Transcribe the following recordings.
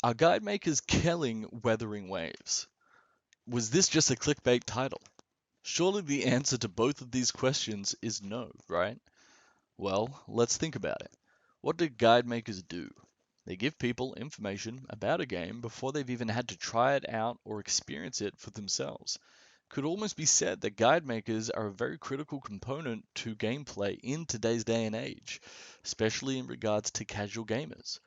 Are guide makers killing Wuthering Waves? Was this just a clickbait title? Surely the answer to both of these questions is no, right? Well, let's think about it. What do guide makers do? They give people information about a game before they've even had to try it out or experience it for themselves. Could almost be said that guide makers are a very critical component to gameplay in today's day and age, especially in regards to casual gamers.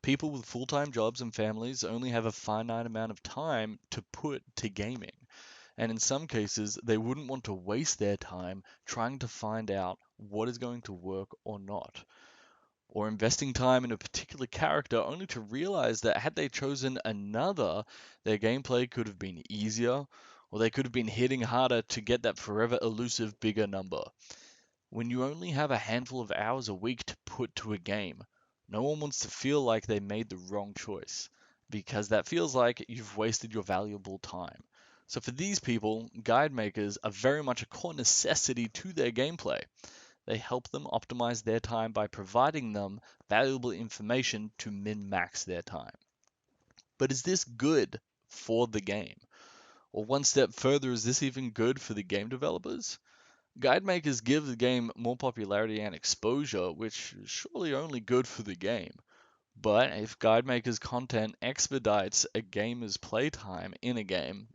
People with full-time jobs and families only have a finite amount of time to put to gaming, and in some cases, they wouldn't want to waste their time trying to find out what is going to work or not, or investing time in a particular character only to realize that had they chosen another, their gameplay could have been easier, or they could have been hitting harder to get that forever elusive bigger number. When you only have a handful of hours a week to put to a game, no one wants to feel like they made the wrong choice, because that feels like you've wasted your valuable time. So for these people, guide makers are very much a core necessity to their gameplay. They help them optimize their time by providing them valuable information to min-max their time. But is this good for the game? Or one step further, is this even good for the game developers? Guide makers give the game more popularity and exposure, which is surely only good for the game. But if guide makers' content expedites a gamer's playtime in a game,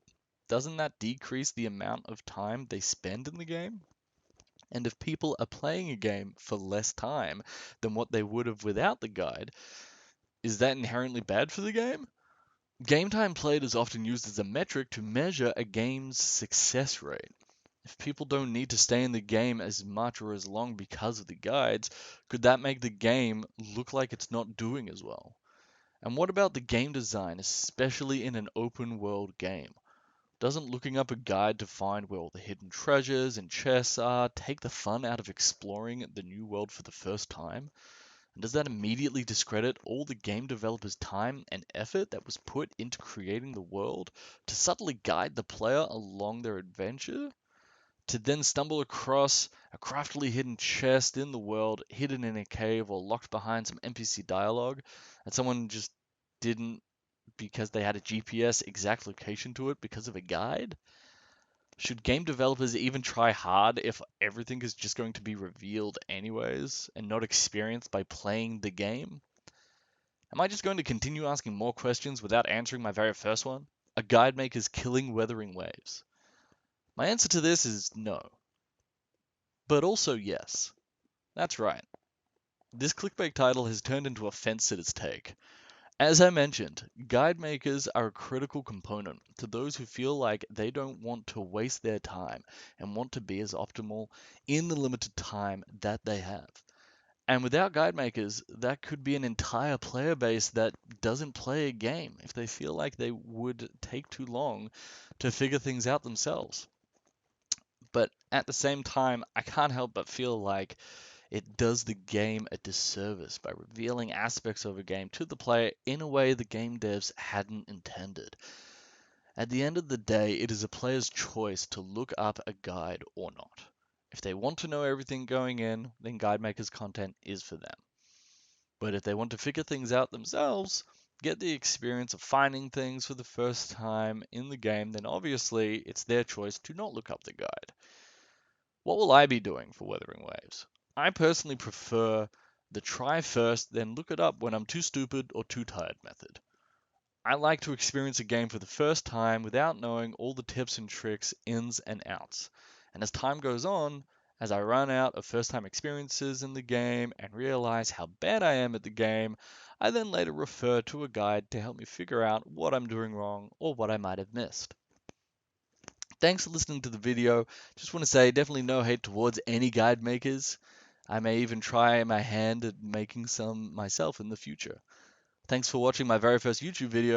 doesn't that decrease the amount of time they spend in the game? And if people are playing a game for less time than what they would have without the guide, is that inherently bad for the game? Game time played is often used as a metric to measure a game's success rate. If people don't need to stay in the game as much or as long because of the guides, could that make the game look like it's not doing as well? And what about the game design, especially in an open world game? Doesn't looking up a guide to find where all the hidden treasures and chests are take the fun out of exploring the new world for the first time? And does that immediately discredit all the game developers' time and effort that was put into creating the world to subtly guide the player along their adventure? To then stumble across a craftily hidden chest in the world, hidden in a cave or locked behind some NPC dialogue, and someone just didn't because they had a GPS exact location to it because of a guide? Should game developers even try hard if everything is just going to be revealed anyways and not experienced by playing the game? Am I just going to continue asking more questions without answering my very first one? A guide maker's killing Wuthering Waves? My answer to this is no, but also yes. That's right. This clickbait title has turned into a fence-sitter's take. As I mentioned, guide makers are a critical component to those who feel like they don't want to waste their time and want to be as optimal in the limited time that they have. And without guide makers, that could be an entire player base that doesn't play a game if they feel like they would take too long to figure things out themselves. But at the same time, I can't help but feel like it does the game a disservice by revealing aspects of a game to the player in a way the game devs hadn't intended. At the end of the day, it is a player's choice to look up a guide or not. If they want to know everything going in, then guide makers' content is for them. But if they want to figure things out themselves, get the experience of finding things for the first time in the game, then obviously it's their choice to not look up the guide. What will I be doing for Wuthering Waves? I personally prefer the try first, then look it up when I'm too stupid or too tired method. I like to experience a game for the first time without knowing all the tips and tricks, ins and outs. And as time goes on, as I run out of first time experiences in the game and realize how bad I am at the game, I then later refer to a guide to help me figure out what I'm doing wrong or what I might have missed. Thanks for listening to the video. Just want to say definitely no hate towards any guide makers. I may even try my hand at making some myself in the future. Thanks for watching my very first YouTube video.